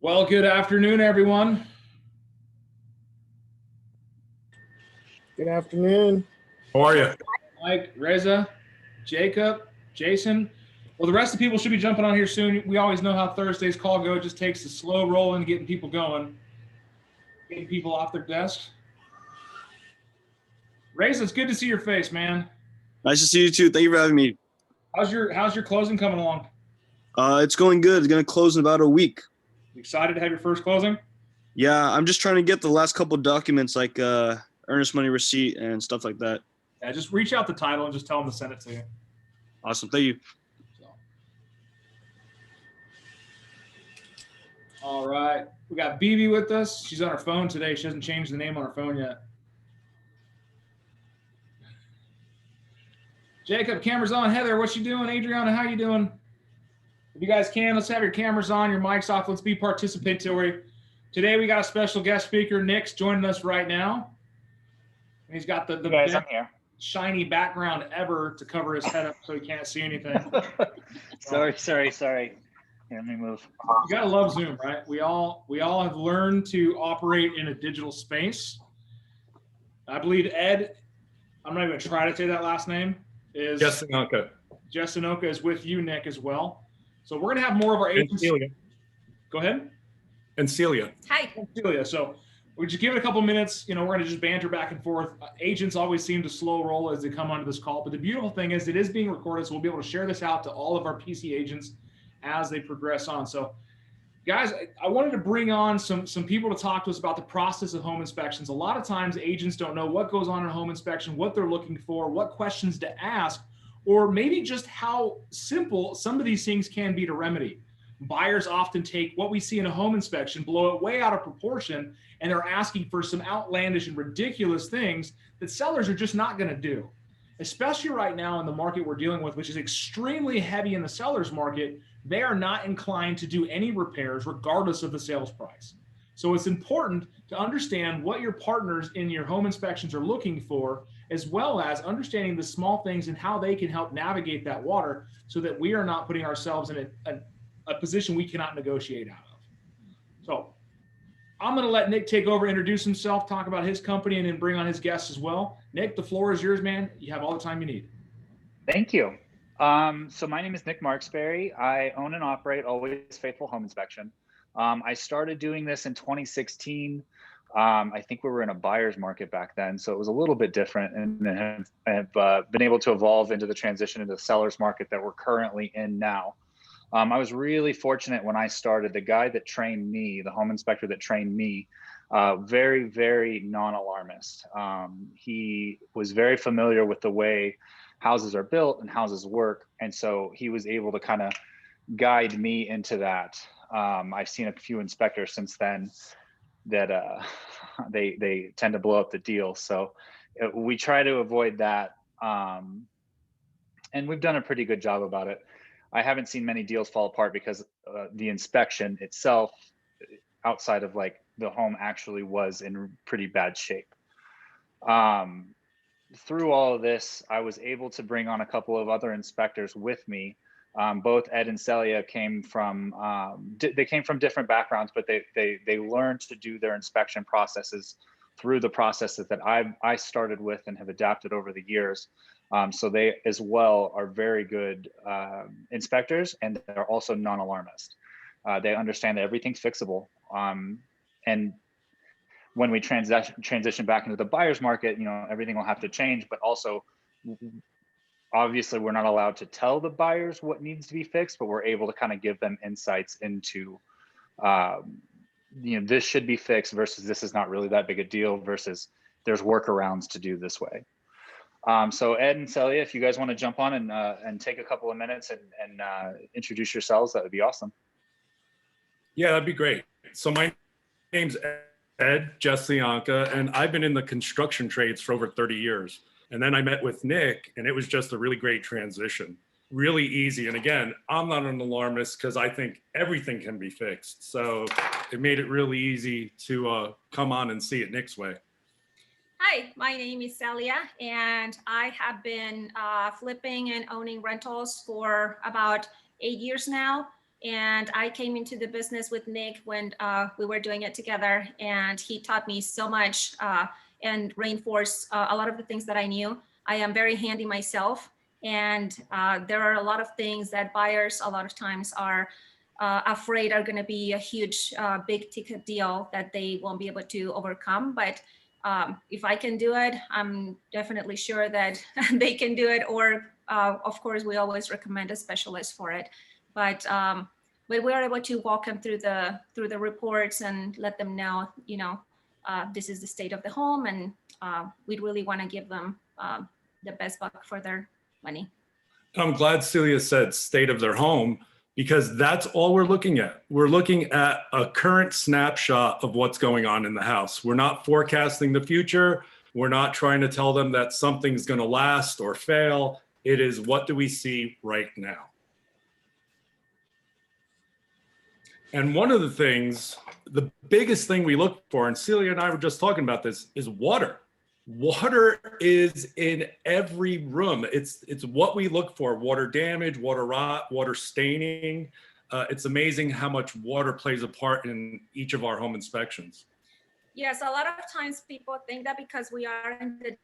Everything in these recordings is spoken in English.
Well, good afternoon, everyone. Good afternoon. How are you? Mike, Reza, Jacob, Jason. Well, the rest of the people should be jumping on here soon. We always know how Thursday's call go. It just takes a slow rolling, getting people going, getting people off their desks. Reza, it's good to see your face, man. Nice to see you too. Thank you for having me. How's your closing coming along? It's going good. It's going to close in about a week. You excited to have your first closing? Yeah, I'm just trying to get the last couple documents like earnest money receipt and stuff like that. Yeah, just reach out the title and just tell them to send it to you. Awesome. Thank you. So. All right. We got BB with us. She's on her phone today. She hasn't changed the name on her phone yet. Jacob, camera's on. Heather, what you doing? Adriana, how you doing? If you guys can, let's have your cameras on, your mics off. Let's be participatory. Today we got a special guest speaker. Nick's joining us right now. And he's got the guys, I'm here. Shiny background ever to cover his head up so he can't see anything. Sorry. Here, let me move. You gotta love Zoom, right? We all have learned to operate in a digital space. I believe Ed, I'm not even gonna try to say that last name, is Jessinoka is with you, Nick, as well. So we're gonna have more of our agents. Go ahead. And Celia. Hi. Celia. So we just give it a couple minutes. We're gonna just banter back and forth. Agents always seem to slow roll as they come onto this call, but the beautiful thing is it is being recorded, so we'll be able to share this out to all of our PC agents as they progress on. So guys, I wanted to bring on some people to talk to us about the process of home inspections. A lot of times agents don't know what goes on in a home inspection, what they're looking for, what questions to ask, or maybe just how simple some of these things can be to remedy. Buyers often take what we see in a home inspection, blow it way out of proportion, and they're asking for some outlandish and ridiculous things that sellers are just not going to do. Especially right now in the market we're dealing with, which is extremely heavy in the seller's market, they are not inclined to do any repairs regardless of the sales price. So it's important to understand what your partners in your home inspections are looking for, as well as understanding the small things and how they can help navigate that water so that we are not putting ourselves in a position we cannot negotiate out of. So I'm going to let Nick take over, introduce himself, talk about his company, and then bring on his guests as well. Nick, the floor is yours, man. You have all the time you need. Thank you. So my name is Nick Marksberry. I own and operate Always Faithful Home Inspection. I started doing this in 2016. I think we were in a buyer's market back then, so it was a little bit different, and have been able to evolve into the transition into the seller's market that we're currently in now. I was really fortunate when I started. The guy that trained me, the home inspector that trained me, very, very non-alarmist. He was very familiar with the way houses are built and houses work. And so he was able to kind of guide me into that. I've seen a few inspectors since then that they tend to blow up the deal. So we try to avoid that. And we've done a pretty good job about it. I haven't seen many deals fall apart because the inspection itself, outside of like the home, actually was in pretty bad shape. Through all of this, I was able to bring on a couple of other inspectors with me. Both Ed and Celia came from different backgrounds, but they learned to do their inspection processes through the processes that I started with and have adapted over the years. So they as well are very good inspectors, and they're also non-alarmist. They understand that everything's fixable. And when we transition back into the buyer's market, everything will have to change, but also obviously we're not allowed to tell the buyers what needs to be fixed, but we're able to kind of give them insights into, this should be fixed versus this is not really that big a deal versus there's workarounds to do this way. So Ed and Celia, if you guys want to jump on and take a couple of minutes and introduce yourselves, that would be awesome. Yeah, that'd be great. So my name's Ed Jessianka, and I've been in the construction trades for over 30 years. And then I met with Nick, and it was just a really great transition. Really easy. And again, I'm not an alarmist because I think everything can be fixed. So it made it really easy to come on and see it Nick's way. Hi, my name is Celia, and I have been flipping and owning rentals for about 8 years now. And I came into the business with Nick when we were doing it together, and he taught me so much and reinforced a lot of the things that I knew. I am very handy myself, and there are a lot of things that buyers a lot of times are afraid are going to be a huge, big ticket deal that they won't be able to overcome. But if I can do it, I'm definitely sure that they can do it. Or of course, we always recommend a specialist for it. But we are able to walk them through the reports and let them know, this is the state of the home, and we really want to give them the best buck for their money. I'm glad Celia said state of their home, because that's all we're looking at. We're looking at a current snapshot of what's going on in the house. We're not forecasting the future. We're not trying to tell them that something's going to last or fail. It is, what do we see right now? And one of the things, the biggest thing we look for, and Celia and I were just talking about this, is water. Water is in every room. It's what we look for: water damage, water rot, water staining. It's amazing how much water plays a part in each of our home inspections. Yes, a lot of times people think that because we are in the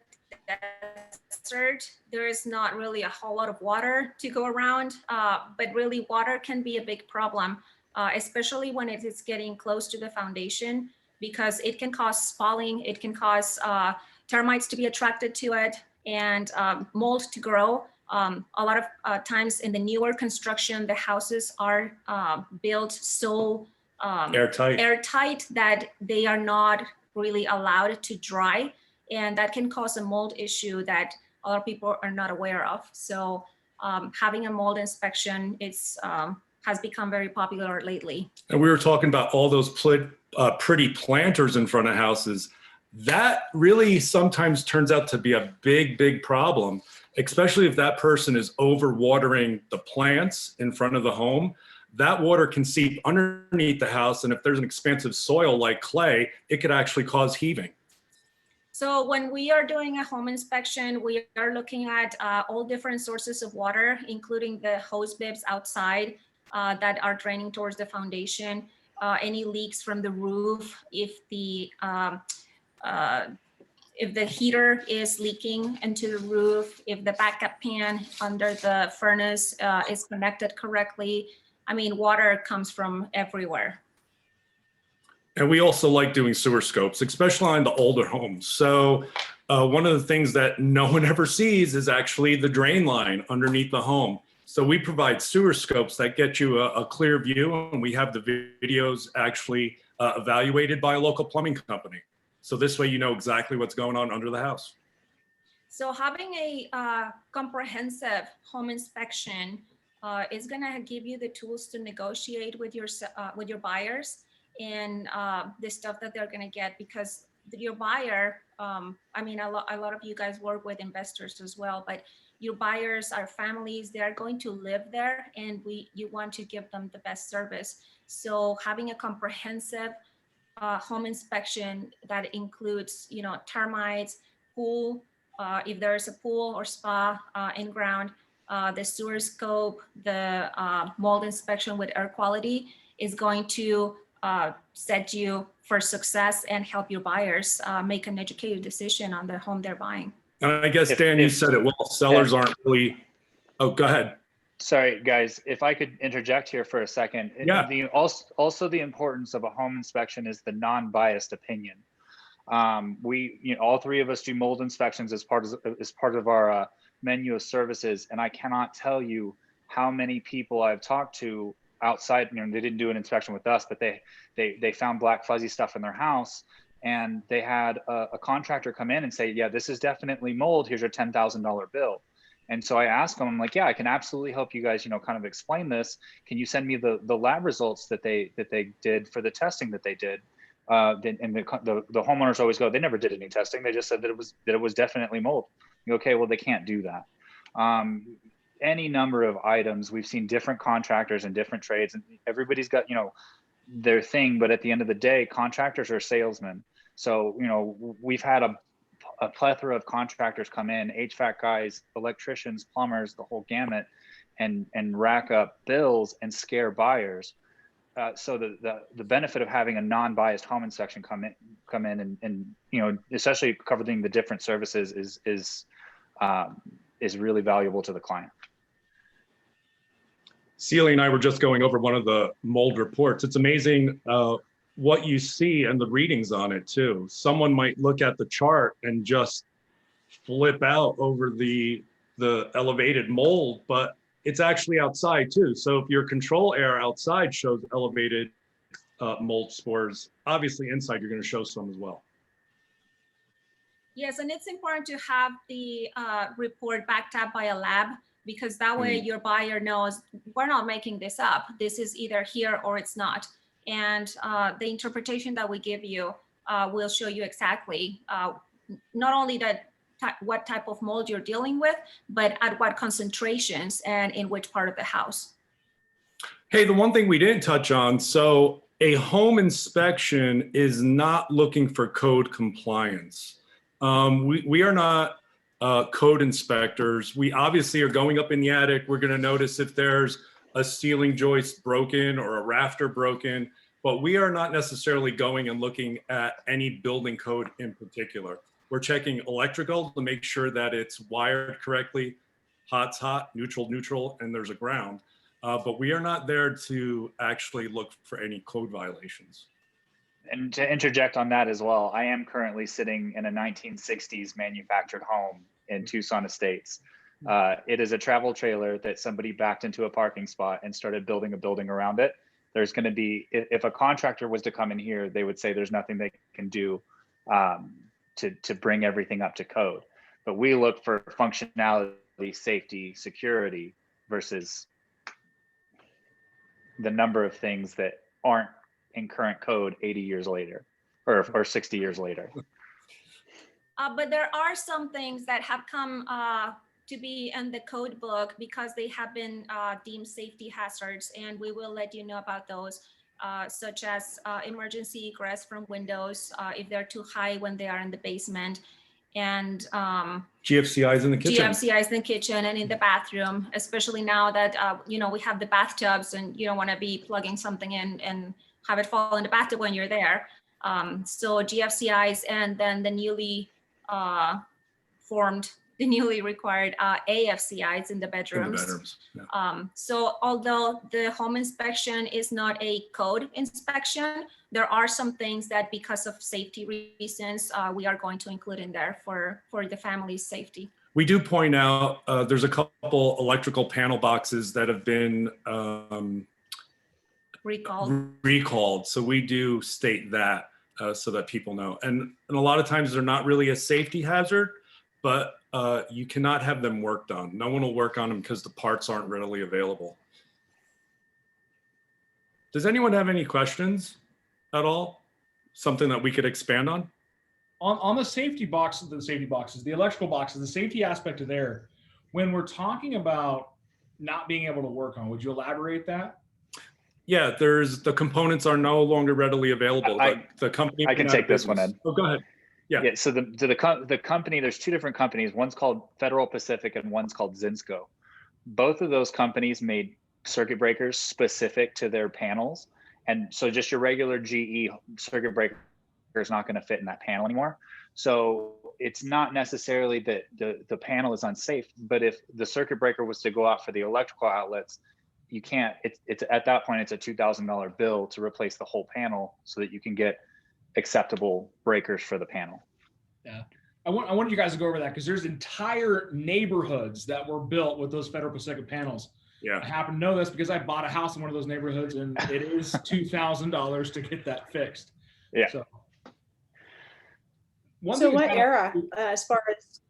desert, there is not really a whole lot of water to go around, but really water can be a big problem, especially when it is getting close to the foundation, because it can cause spalling, it can cause termites to be attracted to it, and mold to grow. A lot of times in the newer construction, the houses are built so airtight that they are not really allowed to dry, and that can cause a mold issue that a lot of people are not aware of. So having a mold inspection has become very popular lately. And we were talking about all those pretty planters in front of houses. That really sometimes turns out to be a big, big problem, especially if that person is overwatering the plants in front of the home. That water can seep underneath the house, and if there's an expansive soil like clay, it could actually cause heaving. So when we are doing a home inspection, we are looking at all different sources of water, including the hose bibs outside that are draining towards the foundation, any leaks from the roof, if the heater is leaking into the roof, if the backup pan under the furnace is connected correctly. I mean, water comes from everywhere. And we also like doing sewer scopes, especially on the older homes. So one of the things that no one ever sees is actually the drain line underneath the home. So we provide sewer scopes that get you a clear view, and we have the videos actually evaluated by a local plumbing company. So this way you know exactly what's going on under the house. So having a comprehensive home inspection is going to give you the tools to negotiate with your buyers and the stuff that they're going to get, because your buyer, I mean, a lot of you guys work with investors as well, but your buyers are families. They are going to live there, and you want to give them the best service. So having a comprehensive home inspection that includes, termites, pool, if there is a pool or spa in ground, the sewer scope, the mold inspection with air quality is going to set you for success and help your buyers make an educated decision on the home they're buying. And I guess, Dan, you said it well. Sellers aren't really. Oh, go ahead. Sorry, guys, if I could interject here for a second. Yeah. Also the importance of a home inspection is the non-biased opinion. We, all three of us do mold inspections as part of our menu of services, and I cannot tell you how many people I've talked to outside. They didn't do an inspection with us, but they found black fuzzy stuff in their house, and they had a contractor come in and say, "Yeah, this is definitely mold. Here's your $10,000 bill." And so I asked them, I'm like, "Yeah, I can absolutely help you guys, kind of explain this. Can you send me the lab results that they did for the testing that they did?" And the homeowners always go, "They never did any testing. They just said that it was definitely mold." Okay, well, they can't do that. Any number of items, we've seen different contractors and different trades, and everybody's got their thing. But at the end of the day, contractors are salesmen. So we've had a plethora of contractors come in, HVAC guys, electricians, plumbers, the whole gamut. and rack up bills and scare buyers. So the benefit of having a non-biased home inspection come in and especially covering the different services is really valuable to the client. Celia and I were just going over one of the mold reports. It's amazing what you see and the readings on it too. Someone might look at the chart and just flip out over the elevated mold, but it's actually outside too. So if your control air outside shows elevated mold spores, obviously inside you're going to show some as well. Yes, and it's important to have the report backed up by a lab, because that way your buyer knows we're not making this up. This is either here or it's not. And the interpretation that we give you will show you exactly not only what type of mold you're dealing with, but at what concentrations and in which part of the house. Hey, the one thing we didn't touch on, so a home inspection is not looking for code compliance. We are not code inspectors. We obviously are going up in the attic. We're going to notice if there's a ceiling joist broken or a rafter broken, but we are not necessarily going and looking at any building code in particular. We're checking electrical to make sure that it's wired correctly, hot's hot, neutral, neutral, and there's a ground. But we are not there to actually look for any code violations. And to interject on that as well, I am currently sitting in a 1960s manufactured home in Tucson Estates. It is a travel trailer that somebody backed into a parking spot and started building a building around it. There's going to be, if a contractor was to come in here, they would say there's nothing they can do to bring everything up to code. But we look for functionality, safety, security versus the number of things that aren't in current code 80 years later or 60 years later. But there are some things that have come to be in the code book because they have been deemed safety hazards, and we will let you know about those, such as emergency egress from windows if they're too high when they are in the basement, and GFCIs in the kitchen. GFCIs in the kitchen and in the bathroom, especially now that we have the bathtubs and you don't want to be plugging something in and have it fall in the bathtub when you're there. So GFCIs, and then the newly required AFCIs in the bedrooms. Yeah. So although the home inspection is not a code inspection, there are some things that because of safety reasons, we are going to include in there for the family's safety. We do point out there's a couple electrical panel boxes that have been recalled. So we do state that so that people know. And a lot of times they're not really a safety hazard, but you cannot have them worked on. No one will work on them because the parts aren't readily available. Does anyone have any questions at all? Something that we could expand on? On the safety boxes, the electrical boxes, the safety aspect of there, when we're talking about not being able to work on, would you elaborate that? Yeah, the components are no longer readily available. The company. I can take this one, Ed. Oh, go ahead. Yeah. So the company, there's two different companies. One's called Federal Pacific and one's called Zinsco. Both of those companies made circuit breakers specific to their panels. And so just your regular GE circuit breaker is not going to fit in that panel anymore. So it's not necessarily that the panel is unsafe, but if the circuit breaker was to go out for the electrical outlets, you can't, it's at that point, it's a $2,000 bill to replace the whole panel so that you can get acceptable breakers for the panel. Yeah, I want you guys to go over that because there's entire neighborhoods that were built with those Federal Pacific panels. Yeah, I happen to know this because I bought a house in one of those neighborhoods, and it is $2,000 to get that fixed. Yeah. So what era, as far as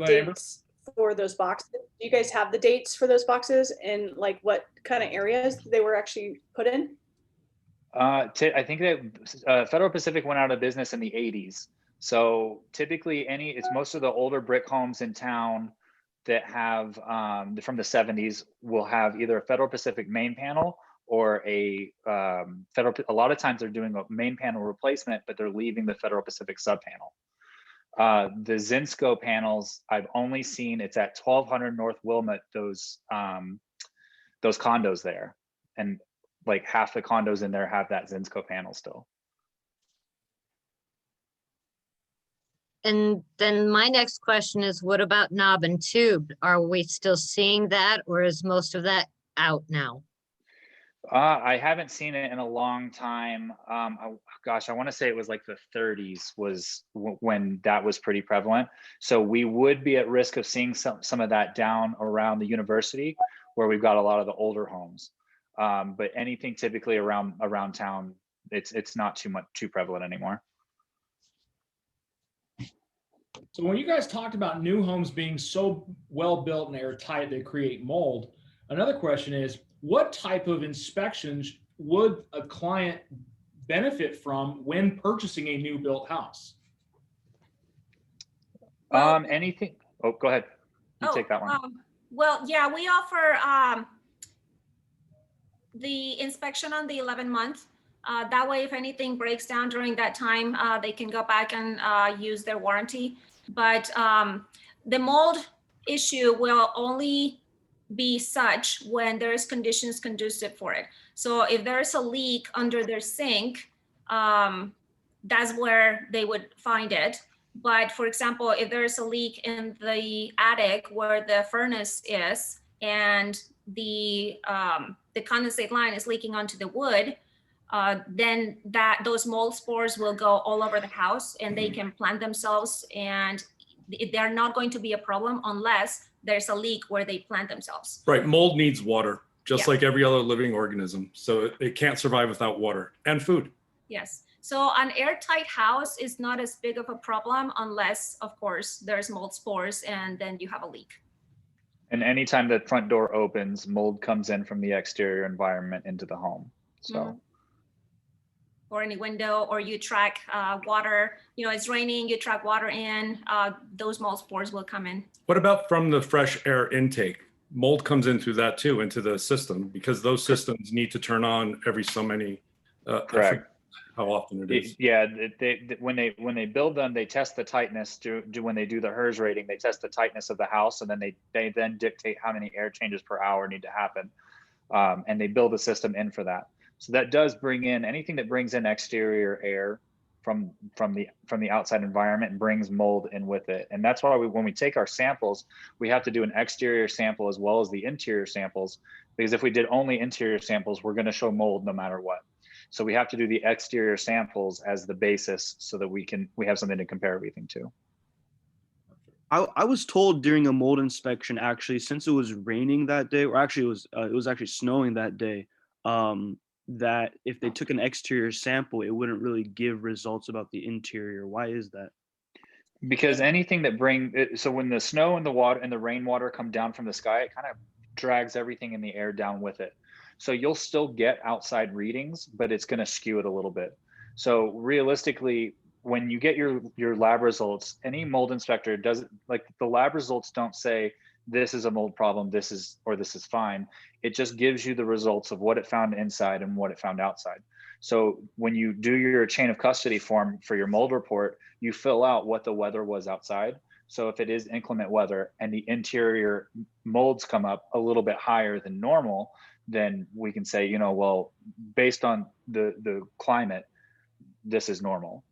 dates for those boxes? Do you guys have the dates for those boxes and like what kind of areas they were actually put in? I think that Federal Pacific went out of business in the 80s. So typically it's most of the older brick homes in town that have from the 70s will have either a Federal Pacific main panel or a lot of times they're doing a main panel replacement, but they're leaving the Federal Pacific sub panel. The Zinsco panels, I've only seen, it's at 1200 North Wilmot, those condos there. And like half the condos in there have that Zinsco panel still. And then my next question is, what about knob and tube? Are we still seeing that, or is most of that out now? I haven't seen it in a long time. Gosh, I want to say it was like the 30s was when that was pretty prevalent. So we would be at risk of seeing some of that down around the university, where we've got a lot of the older homes. But anything typically around town, it's not too prevalent anymore. So when you guys talked about new homes being so well built and airtight they create mold, another question is, what type of inspections would a client benefit from when purchasing a new built house? Anything. Oh, go ahead. You take that one. Well, yeah, we offer the inspection on the 11 month. That way, if anything breaks down during that time, they can go back and use their warranty. But the mold issue will only be such when there's conditions conducive for it. So if there's a leak under their sink, that's where they would find it. But for example, if there's a leak in the attic where the furnace is and the condensate line is leaking onto the wood, then those mold spores will go all over the house and they can plant themselves, and they're not going to be a problem unless there's a leak where they plant themselves. Right. Mold needs water, just Yeah. like every other living organism. So it can't survive without water and food. Yes. So an airtight house is not as big of a problem unless, of course, there's mold spores and then you have a leak. And anytime the front door opens, mold comes in from the exterior environment into the home. So. Mhm. Or any window, or you track water, it's raining, you track water in, those mold spores will come in. What about from the fresh air intake? Mold comes in through that too, into the system, because those systems need to turn on every so many. I Correct. forget how often it is. Yeah, when they build them, they test the tightness. When they do the HERS rating, they test the tightness of the house, and then they then dictate how many air changes per hour need to happen, and they build a system in for that. So that does bring in anything that brings in exterior air from the outside environment and brings mold in with it. And that's why when we take our samples, we have to do an exterior sample as well as the interior samples, because if we did only interior samples, we're going to show mold no matter what. So we have to do the exterior samples as the basis so that we have something to compare everything to. I was told during a mold inspection, actually, since it was raining that day, or actually it was actually snowing that day, that if they took an exterior sample, it wouldn't really give results about the interior. Why is that? Because anything that so when the snow and the water and the rainwater come down from the sky, it kind of drags everything in the air down with it. So you'll still get outside readings, but it's going to skew it a little bit. So realistically, when you get your lab results, any mold inspector doesn't, like, the lab results don't say this is a mold problem, this is fine. It just gives you the results of what it found inside and what it found outside. So when you do your chain of custody form for your mold report, you fill out what the weather was outside. So if it is inclement weather and the interior molds come up a little bit higher than normal, then we can say, well, based on the climate, this is normal.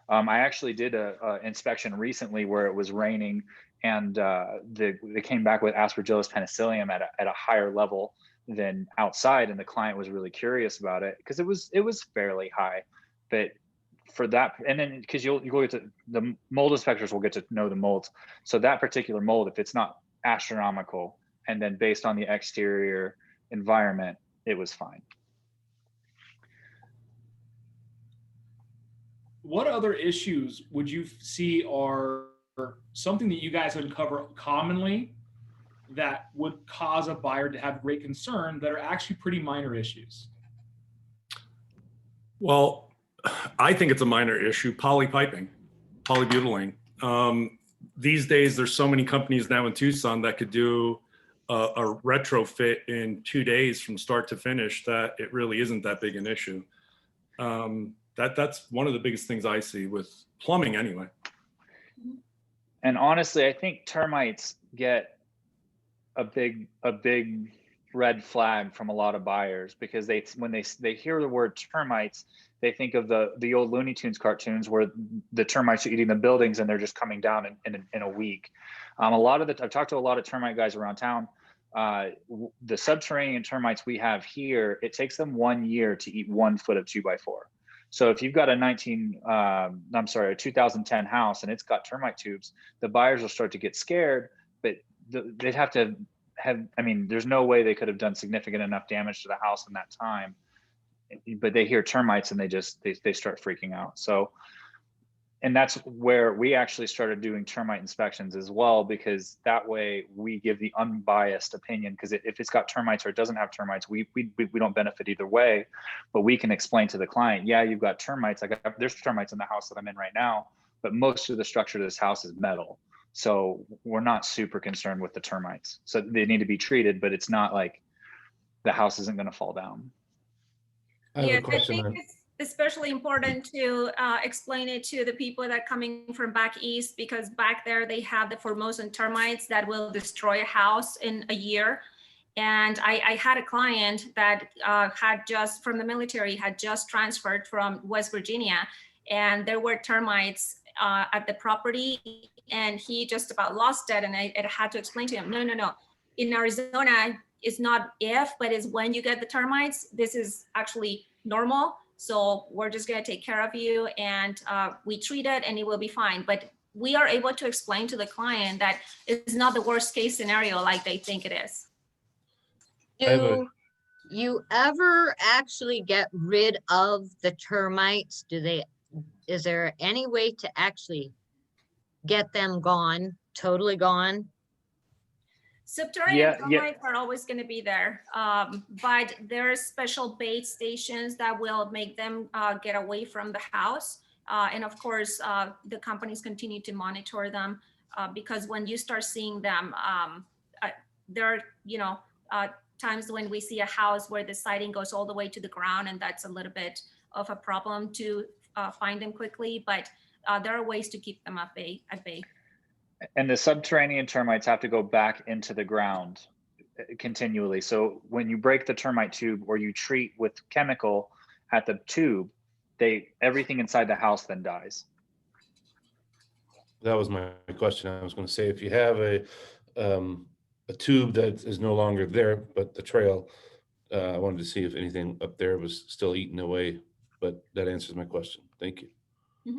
I actually did a inspection recently where it was raining, and they came back with Aspergillus penicillium at a higher level than outside, and the client was really curious about it because it was fairly high. But for that, and then because you'll get to, the mold inspectors will get to know the molds. So that particular mold, if it's not astronomical, and then based on the exterior environment, it was fine. What other issues would you see are something that you guys uncover commonly that would cause a buyer to have great concern that are actually pretty minor issues? Well, I think it's a minor issue. Polypiping, polybutylene. These days, there's so many companies now in Tucson that could do a retrofit in 2 days from start to finish that it really isn't that big an issue. That's one of the biggest things I see with plumbing anyway. And honestly, I think termites get a big red flag from a lot of buyers, because when they hear the word termites, they think of the old Looney Tunes cartoons where the termites are eating the buildings and they're just coming down in a week. I've talked to a lot of termite guys around town. The subterranean termites we have here, it takes them 1 year to eat 1 foot of 2x4. So if you've got a 2010 house and it's got termite tubes, the buyers will start to get scared, but they'd have to I mean, there's no way they could have done significant enough damage to the house in that time, but they hear termites and they start freaking out. So, and that's where we actually started doing termite inspections as well, because that way we give the unbiased opinion, because if it's got termites or it doesn't have termites, we don't benefit either way, but we can explain to the client, yeah, you've got termites. There's termites in the house that I'm in right now, but most of the structure of this house is metal. So we're not super concerned with the termites. So they need to be treated, but it's not like the house isn't going to fall down. Yes, I think it's especially important to explain it to the people that are coming from back east, because back there they have the Formosan termites that will destroy a house in a year. And I had a client that had just from the military, had just transferred from West Virginia, and there were termites at the property, and he just about lost it. And I had to explain to him, no. In Arizona, it's not if, but it's when you get the termites. This is actually normal. So we're just going to take care of you, and we treat it and it will be fine. But we are able to explain to the client that it's not the worst case scenario like they think it is. Do you ever actually get rid of the termites? Is there any way to actually get them gone, totally gone? Subterranean termites are always going to be there, but there are special bait stations that will make them get away from the house. And of course, the companies continue to monitor them, because when you start seeing them, there are times when we see a house where the siding goes all the way to the ground, and that's a little bit of a problem to find them quickly, but there are ways to keep them at bay. And the subterranean termites have to go back into the ground continually. So when you break the termite tube or you treat with chemical at the tube, everything inside the house then dies. That was my question. I was going to say, if you have a tube that is no longer there, but the trail, I wanted to see if anything up there was still eating away, but that answers my question. Thank you.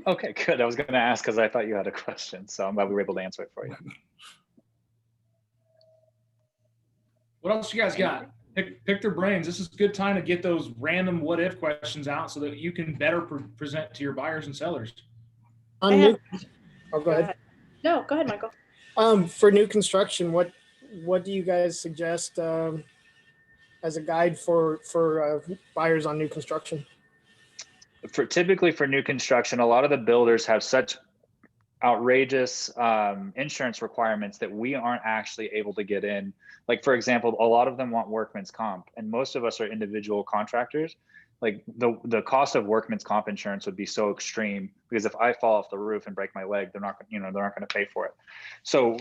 Okay, good. I was going to ask because I thought you had a question, so I'm glad we were able to answer it for you. What else you guys got? Pick their brains. This is a good time to get those random what if questions out so that you can better present to your buyers and sellers. Go ahead. No, go ahead, Michael. For new construction, what do you guys suggest as a guide for buyers on new construction? Typically for new construction, a lot of the builders have such outrageous insurance requirements that we aren't actually able to get in. Like, for example, a lot of them want workman's comp, and most of us are individual contractors. Like the cost of workman's comp insurance would be so extreme, because if I fall off the roof and break my leg, they're not going to pay for it. So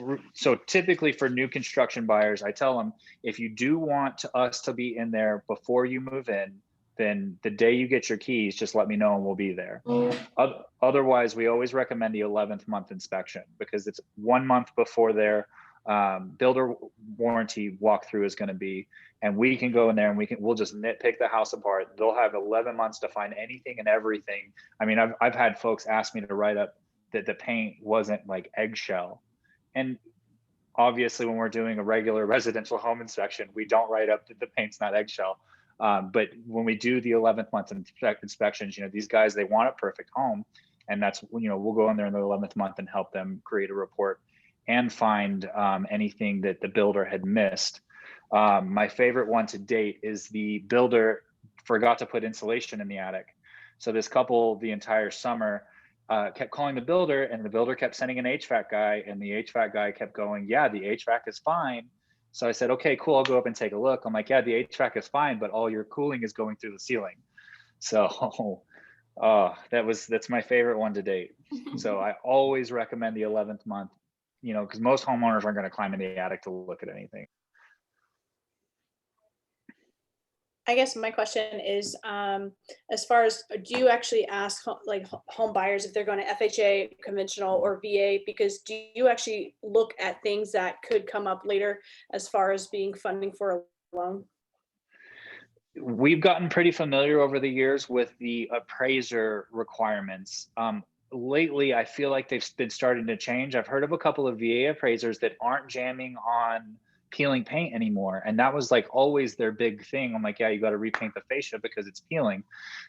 typically for new construction buyers, I tell them, if you do want us to be in there before you move in, then the day you get your keys, just let me know and we'll be there. Otherwise, we always recommend the 11th month inspection, because it's 1 month before their builder warranty walkthrough is going to be, and we can go in there and we'll just nitpick the house apart. They'll have 11 months to find anything and everything. I mean, I've had folks ask me to write up that the paint wasn't like eggshell, and obviously when we're doing a regular residential home inspection, we don't write up that the paint's not eggshell. But when we do the 11th month inspections, these guys, they want a perfect home. And that's, we'll go in there in the 11th month and help them create a report and find anything that the builder had missed. My favorite one to date is the builder forgot to put insulation in the attic. So this couple, the entire summer, kept calling the builder, and the builder kept sending an HVAC guy, and the HVAC guy kept going, yeah, the HVAC is fine. So I said, okay, cool, I'll go up and take a look. I'm like, yeah, the HVAC is fine, but all your cooling is going through the ceiling. So that's my favorite one to date. So I always recommend the 11th month you know, because most homeowners aren't going to climb in the attic to look at anything. I guess my question is, as far as, do you actually ask home buyers if they're going to FHA, conventional, or VA? Because do you actually look at things that could come up later as far as being funding for a loan? We've gotten pretty familiar over the years with the appraiser requirements. Lately, I feel like they've been starting to change. I've heard of a couple of VA appraisers that aren't jamming on peeling paint anymore. And that was like always their big thing. I'm like, yeah, you got to repaint the fascia because it's peeling.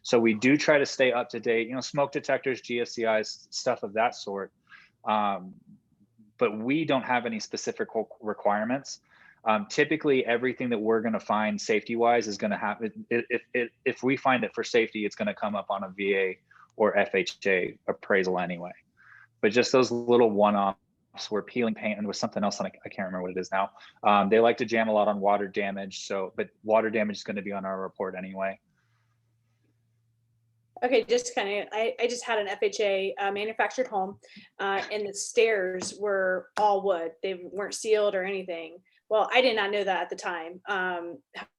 So we do try to stay up to date, you know, smoke detectors, GFCIs, stuff of that sort. But we don't have any specific requirements. Typically everything that we're going to find safety wise is going to happen. If we find it for safety, it's going to come up on a VA or FHA appraisal anyway. But just those little one-offs where peeling paint, and with something else, I can't remember what it is now. They like to jam a lot on water damage. So, but water damage is going to be on our report anyway. Okay, just kind of, I just had an FHA manufactured home, and the stairs were all wood. They weren't sealed or anything. Well, I did not know that at the time.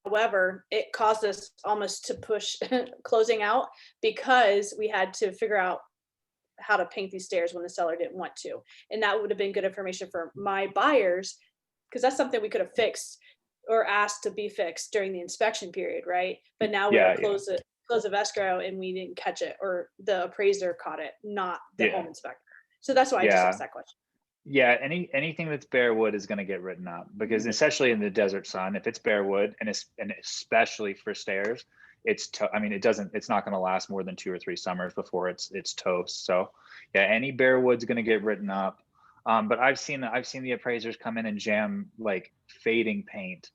However, it caused us almost to push closing out because we had to figure out how to paint these stairs when the seller didn't want to. And that would have been good information for my buyers, because that's something we could have fixed or asked to be fixed during the inspection period, right? But now we're close of escrow and we didn't catch it, or the appraiser caught it, not the home inspector. So that's why I just asked that question. Yeah, anything that's bare wood is going to get written up, because especially in the desert sun, if it's bare wood, and especially for stairs, it's not going to last more than 2 or 3 summers before it's toast. So yeah, any bare wood's going to get written up. But I've seen the appraisers come in and jam like fading paint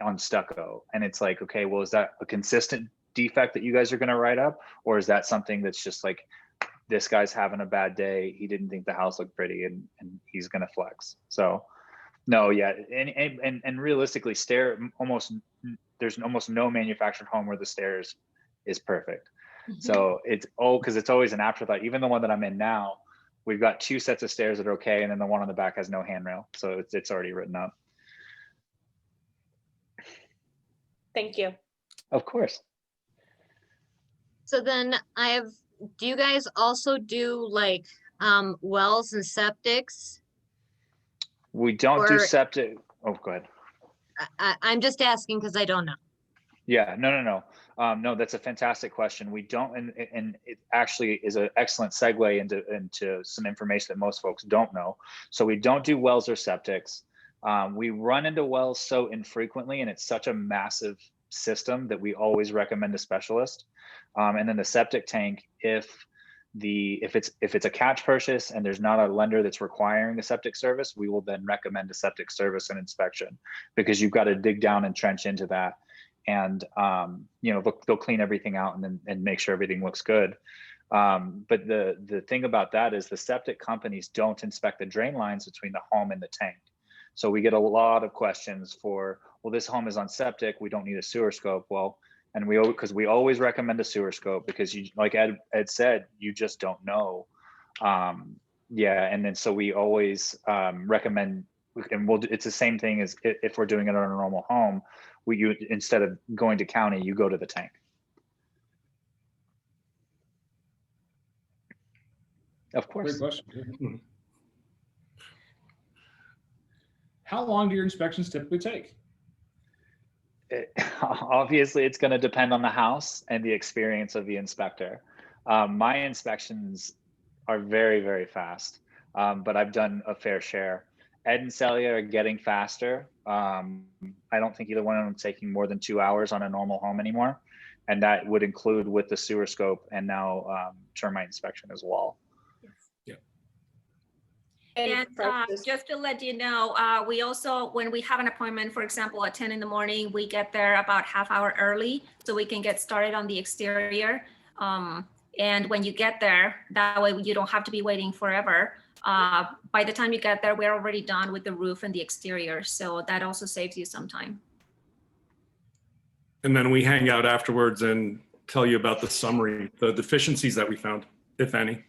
on stucco, and it's like, okay, well, is that a consistent defect that you guys are going to write up, or is that something that's just like, this guy's having a bad day, he didn't think the house looked pretty, and he's going to flex? So no, yeah, and realistically, there's almost no manufactured home where the stairs is perfect. So it's because it's always an afterthought. Even the one that I'm in now, we've got 2 sets of stairs that are okay, and then the one on the back has no handrail, so it's already written up. Thank you. Of course. So then do you guys also do like wells and septics? We don't do septic. Oh, go ahead. I'm just asking because I don't know. Yeah, no. No, that's a fantastic question. We don't, and it actually is an excellent segue into some information that most folks don't know. So we don't do wells or septics. We run into wells so infrequently, and it's such a massive system that we always recommend a specialist. And then the septic tank, if it's a catch purchase and there's not a lender that's requiring a septic service, we will then recommend a septic service and inspection, because you've got to dig down and trench into that. And they'll clean everything out and make sure everything looks good. But the thing about that is the septic companies don't inspect the drain lines between the home and the tank. So we get a lot of questions for, well, this home is on septic, we don't need a sewer scope. Well, and because we always recommend a sewer scope, because you, like Ed said, you just don't know. And then so we always recommend, and it's the same thing as if we're doing it on a normal home. Instead of going to county, you go to the tank. Of course. Great question. How long do your inspections typically take? Obviously, it's going to depend on the house and the experience of the inspector. My inspections are very, very fast, but I've done a fair share. Ed and Celia are getting faster. I don't think either one of them is taking more than 2 hours on a normal home anymore. And that would include with the sewer scope and now termite inspection as well. And just to let you know, we also, when we have an appointment, for example, at 10 in the morning, we get there about half hour early so we can get started on the exterior. And when you get there, that way you don't have to be waiting forever. By the time you get there, we're already done with the roof and the exterior. So that also saves you some time. And then we hang out afterwards and tell you about the summary, the deficiencies that we found, if any.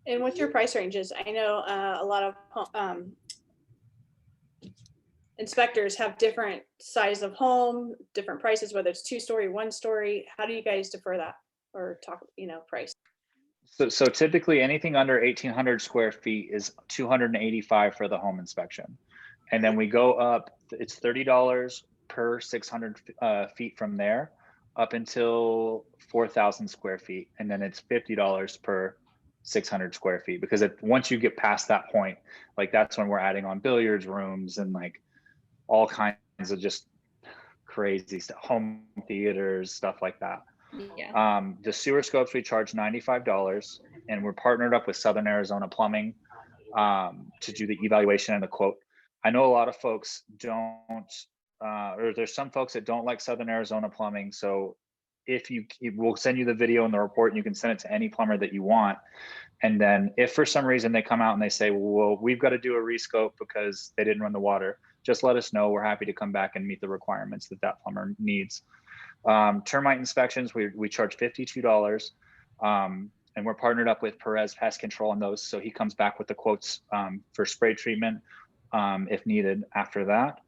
And what's your price ranges? I know a lot of inspectors have different size of home, different prices, whether it's 2-story, 1-story. How do you guys defer that or talk, price? So typically anything under 1,800 square feet is $285 for the home inspection. And then we go up, it's $30 per 600 feet from there up until 4,000 square feet. And then it's $50 per 600 square feet, because once you get past that point, like that's when we're adding on billiards rooms and like all kinds of just crazy stuff, home theaters, stuff like that. Yeah. The sewer scopes, we charge $95, and we're partnered up with Southern Arizona Plumbing to do the evaluation and the quote. I know a lot of folks don't, or there's some folks that don't like Southern Arizona Plumbing. So we'll send you the video and the report, and you can send it to any plumber that you want. And then if for some reason they come out and they say, well, we've got to do a rescope because they didn't run the water, just let us know. We're happy to come back and meet the requirements that plumber needs. Termite inspections, we charge $52. And we're partnered up with Perez Pest Control on those. So he comes back with the quotes for spray treatment if needed after that.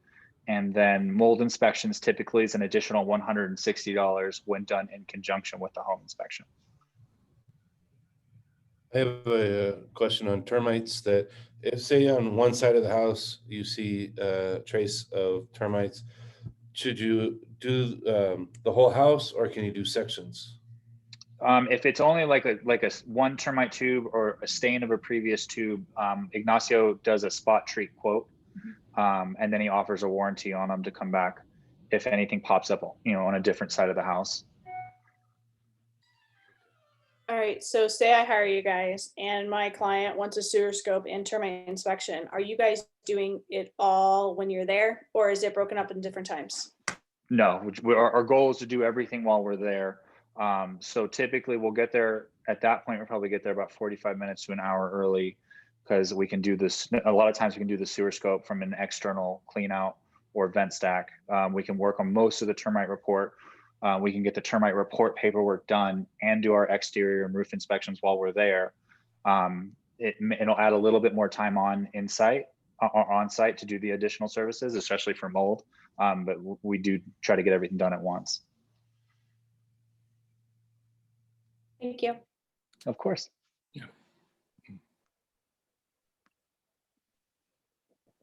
And then mold inspections typically is an additional $160 when done in conjunction with the home inspection. I have a question on termites. That if, say, on one side of the house you see a trace of termites, should you do the whole house, or can you do sections? If it's only like a one termite tube or a stain of a previous tube, Ignacio does a spot treat quote, and then he offers a warranty on them to come back if anything pops up, on a different side of the house. All right, so say I hire you guys and my client wants a sewer scope and termite inspection. Are you guys doing it all when you're there, or is it broken up in different times? No, our goal is to do everything while we're there. So typically we'll get there at that point. We'll probably get there about 45 minutes to an hour early, because we can do this. A lot of times we can do the sewer scope from an external clean out or vent stack. We can work on most of the termite report. We can get the termite report paperwork done and do our exterior and roof inspections while we're there. It'll add a little bit more time on site to do the additional services, especially for mold. But we do try to get everything done at once. Thank you. Of course. Yeah.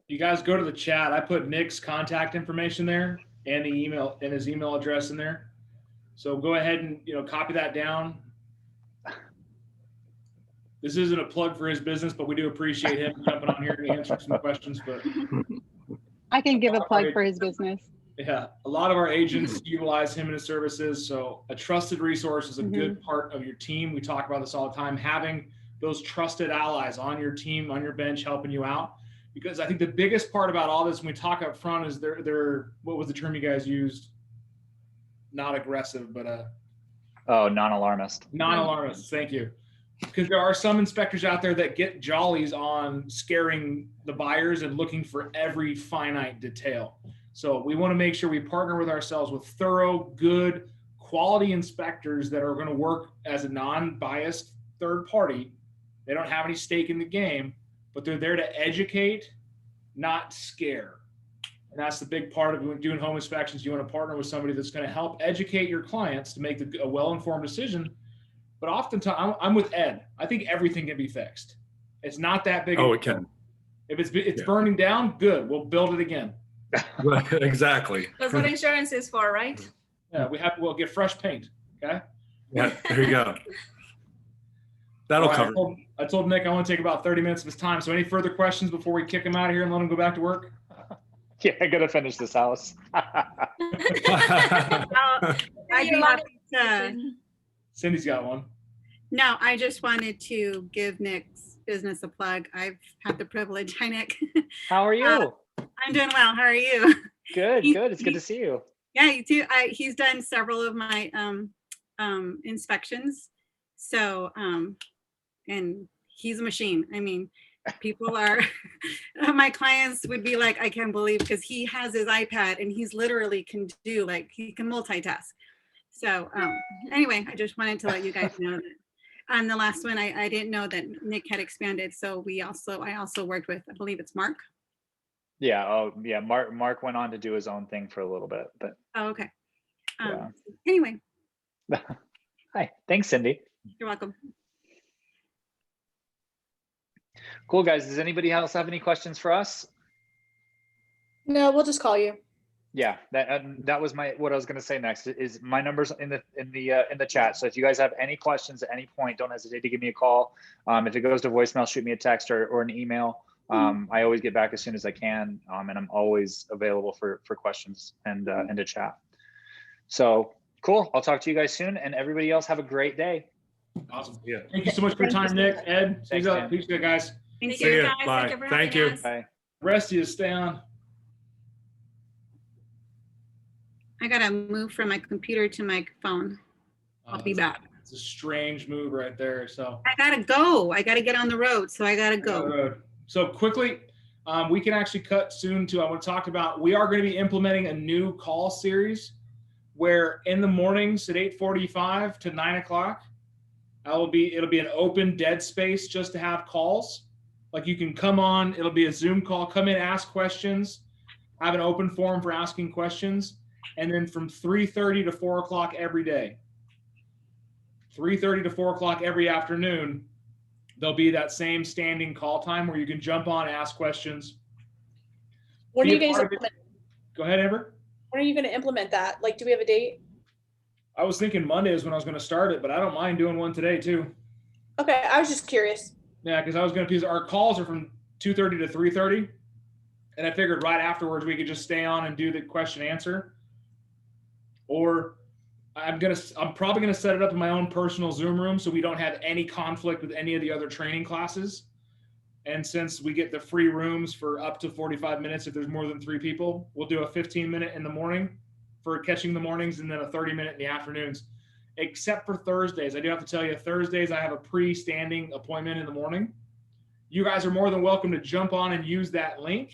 You guys go to the chat. I put Nick's contact information there and the email and his email address in there. So go ahead and copy that down. This isn't a plug for his business, but we do appreciate him jumping on here and answering some questions. But I can give a plug for his business. yeah, a lot of our agents utilize him and his services. So a trusted resource is a good part of your team. We talk about this all the time, having those trusted allies on your team, on your bench, helping you out. Because I think the biggest part about all this when we talk up front is they're what was the term you guys used? Not aggressive, but non-alarmist. Non-alarmists. Thank you. Because there are some inspectors out there that get jollies on scaring the buyers and looking for every finite detail. So we want to make sure we partner with ourselves with thorough, good, quality inspectors that are going to work as a non-biased third party. They don't have any stake in the game, but they're there to educate, not scare. And that's the big part of doing home inspections. You want to partner with somebody that's going to help educate your clients to make a well-informed decision. But oftentimes, I'm with Ed. I think everything can be fixed. It's not that big. Oh, it can. If it's burning down, good. We'll build it again. Exactly. That's what insurance is for, right? Yeah, we'll get fresh paint. Okay. Yeah, there you go. That'll cover. I told Nick I want to take about 30 minutes of his time. So any further questions before we kick him out of here and let him go back to work? Yeah, I gotta finish this house. I'd be happy to. Cindy's got one. No, I just wanted to give Nick's business a plug. I've had the privilege. Hi, Nick. How are you? I'm doing well. How are you? Good, good. It's good to see you. Yeah, you too. He's done several of my inspections. So, and he's a machine. I mean, people are, my clients would be like, I can't believe, because he has his iPad and he's literally can do, like, he can multitask. So anyway, I just wanted to let you guys know that on the last one, I didn't know that Nick had expanded. So I also worked with, I believe it's Mark. Yeah. Oh, yeah. Mark went on to do his own thing for a little bit, but Oh, okay. Yeah. Anyway, hi. Thanks, Cindy. you're welcome. Cool, guys. Does anybody else have any questions for us? No, we'll just call you. Yeah, that was what I was going to say next. Is my numbers in the chat. So if you guys have any questions at any point, don't hesitate to give me a call. If it goes to voicemail, shoot me a text or an email. I always get back as soon as I can, and I'm always available for questions and to chat. So cool. I'll talk to you guys soon, and everybody else have a great day. Awesome. Yeah. Thank you so much for your time, Nick, Ed. Thanks, See you, man. appreciate it, guys. Thank Thank you. you, ya. guys. Bye. Thank you for Thank having you. us. Bye. Rest of you, stay on. I gotta move from my computer to my phone. I'll be back. It's a strange move right there. So I gotta go. I gotta get on the road, so I gotta go. So quickly, we can actually cut soon to, I want to talk about, we are going to be implementing a new call series where in the mornings at 8:45 to 9 o'clock, it'll be an open dead space just to have calls. Like you can come on, it'll be a Zoom call, come in, ask questions, have an open forum for asking questions. And then from 3:30 to 4 o'clock every day, 3:30 to 4 o'clock every afternoon, there'll be that same standing call time where you can jump on, ask questions. When are Be you a guys part of it. implement, Go ahead, Amber. when are you going to implement that? Like, do we have a date? I was thinking Monday is when I was going to start it, but I don't mind doing one today too. Okay, I was just curious. Yeah, because I was going to, because our calls are from 2:30 to 3:30, and I figured right afterwards we could just stay on and do the question answer. Or I'm probably gonna set it up in my own personal Zoom room so we don't have any conflict with any of the other training classes. And since we get the free rooms for up to 45 minutes if there's more than 3 people, we'll do a 15-minute in the morning for catching the mornings and then a 30-minute in the afternoons. Except for Thursdays. I do have to tell you, Thursdays I have a pre-standing appointment in the morning. You guys are more than welcome to jump on and use that link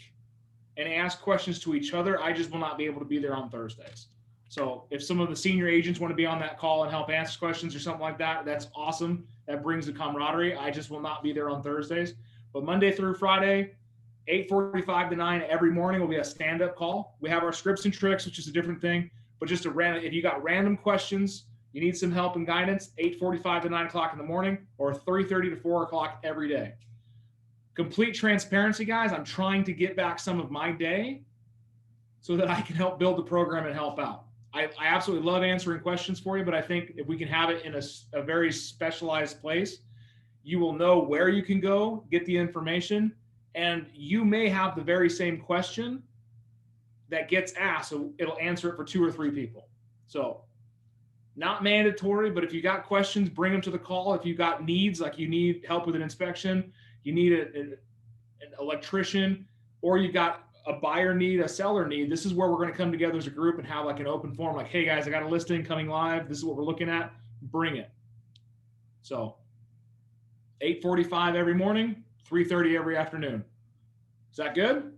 and ask questions to each other. I just will not be able to be there on Thursdays. So if some of the senior agents want to be on that call and help answer questions or something like that, that's awesome. That brings the camaraderie. I just will not be there on Thursdays. But Monday through Friday, 8:45 to 9 every morning will be a stand-up call. We have our scripts and tricks, which is a different thing. But just a random, if you got random questions, you need some help and guidance, 8:45 to 9 o'clock in the morning or 3:30 to 4 o'clock every day. Complete transparency, guys. I'm trying to get back some of my day so that I can help build the program and help out. I absolutely love answering questions for you, but I think if we can have it in a very specialized place, you will know where you can go, get the information, and you may have the very same question that gets asked, so it'll answer it for 2 or 3 people. So not mandatory, but if you got questions, bring them to the call. If you got needs, like you need help with an inspection, you need an electrician, or you got a buyer need, a seller need, this is where we're going to come together as a group and have like an open forum, like, hey guys, I got a listing coming live. This is what we're looking at. Bring it. So 8:45 every morning, 3:30 every afternoon. Is that good?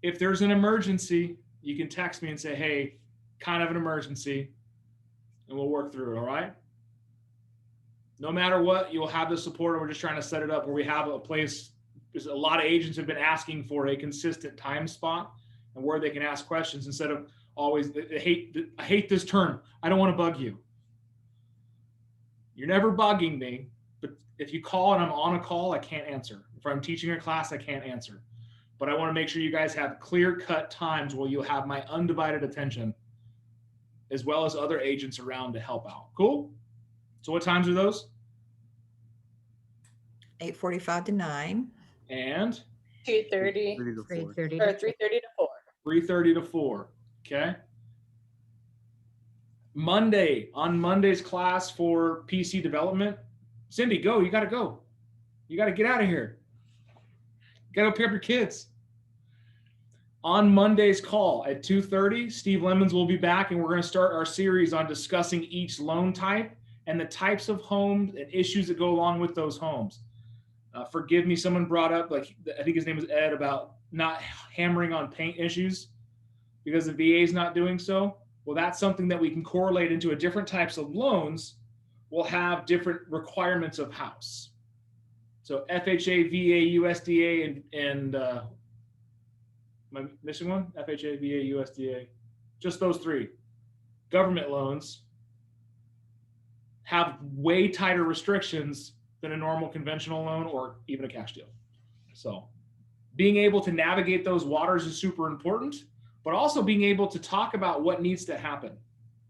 If there's an emergency, you can text me and say, hey, kind of an emergency, and we'll work through it. All right. No matter what, you'll have the support. And we're just trying to set it up where we have a place. Because a lot of agents have been asking for a consistent time spot and where they can ask questions instead of always, I hate this term. I don't want to bug you. You're never bugging me, but if you call and I'm on a call, I can't answer. If I'm teaching a class, I can't answer. But I want to make sure you guys have clear-cut times where you'll have my undivided attention as well as other agents around to help out. Cool? So what times are those? 8:45 to 9. And 2:30 3:30. or 3:30 to 4. 3:30 to 4. Okay. On Monday's class for PC development, Cindy, go. You got to go. You got to get out of here. You got to go pick up your kids. On Monday's call at 2:30, Steve Lemons will be back, and we're going to start our series on discussing each loan type and the types of homes and issues that go along with those homes. Forgive me, someone brought up, like, I think his name was Ed, about not hammering on paint issues because the VA is not doing so. Well, that's something that we can correlate into a different types of loans will have different requirements of house. So FHA, VA, USDA, and am I missing one? FHA, VA, USDA, just those three. Government loans have way tighter restrictions than a normal conventional loan or even a cash deal. So being able to navigate those waters is super important, but also being able to talk about what needs to happen,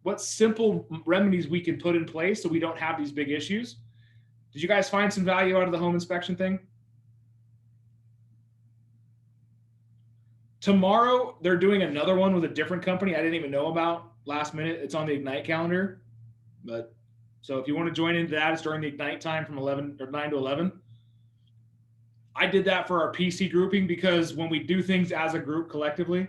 what simple remedies we can put in place so we don't have these big issues. Did you guys find some value out of the home inspection thing? Tomorrow, they're doing another one with a different company I didn't even know about last minute. It's on the Ignite calendar. But so if you want to join into that, it's during the Ignite time from 9 to 11. I did that for our PC grouping because when we do things as a group collectively,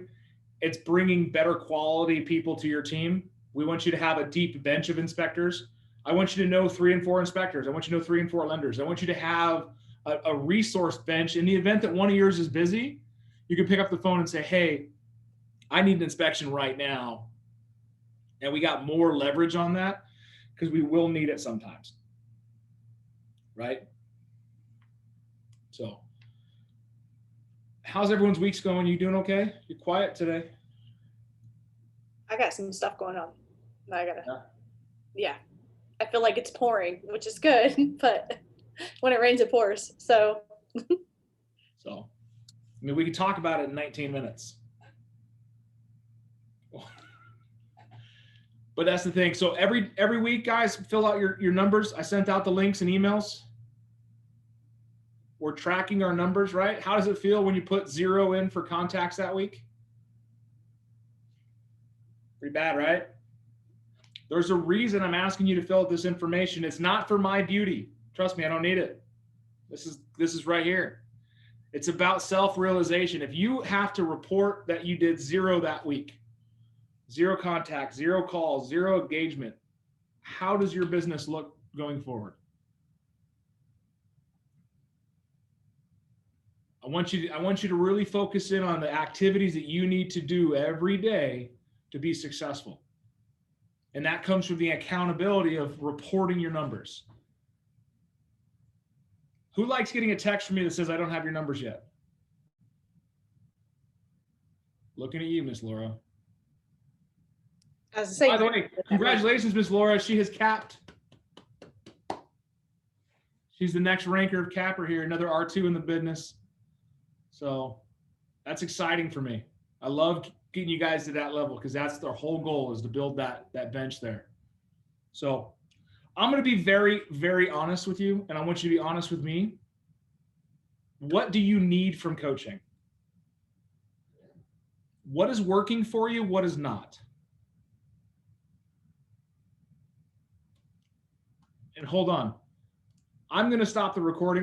it's bringing better quality people to your team. We want you to have a deep bench of inspectors. I want you to know 3 and 4 inspectors. I want you to know 3 and 4 lenders. I want you to have a resource bench. In the event that one of yours is busy, you can pick up the phone and say, hey, I need an inspection right now. And we got more leverage on that because we will need it sometimes. Right? So how's everyone's weeks going? You doing okay? You're quiet today. I got some stuff going on. I gotta, yeah. I feel like it's pouring, which is good, but when it rains, it pours. So, I mean, we could talk about it in 19 minutes. But that's the thing. So every week, guys, fill out your numbers. I sent out the links and emails. We're tracking our numbers, right? How does it feel when you put 0 in for contacts that week? Pretty bad, right? There's a reason I'm asking you to fill out this information. It's not for my beauty. Trust me, I don't need it. This is right here. It's about self-realization. If you have to report that you did 0 that week, 0 contacts, 0 calls, 0 engagement, how does your business look going forward? I want you to really focus in on the activities that you need to do every day to be successful. And that comes from the accountability of reporting your numbers. Who likes getting a text from me that says, I don't have your numbers yet? Looking at you, Miss Laura. as I say, By the way, congratulations, Miss Laura. She has capped. She's the next ranker of capper here, another R2 in the business. So that's exciting for me. I love getting you guys to that level because that's the whole goal, is to build that bench there. So I'm going to be very, very honest with you, and I want you to be honest with me. What do you need from coaching? What is working for you? What is not? And hold on. I'm going to stop the recording.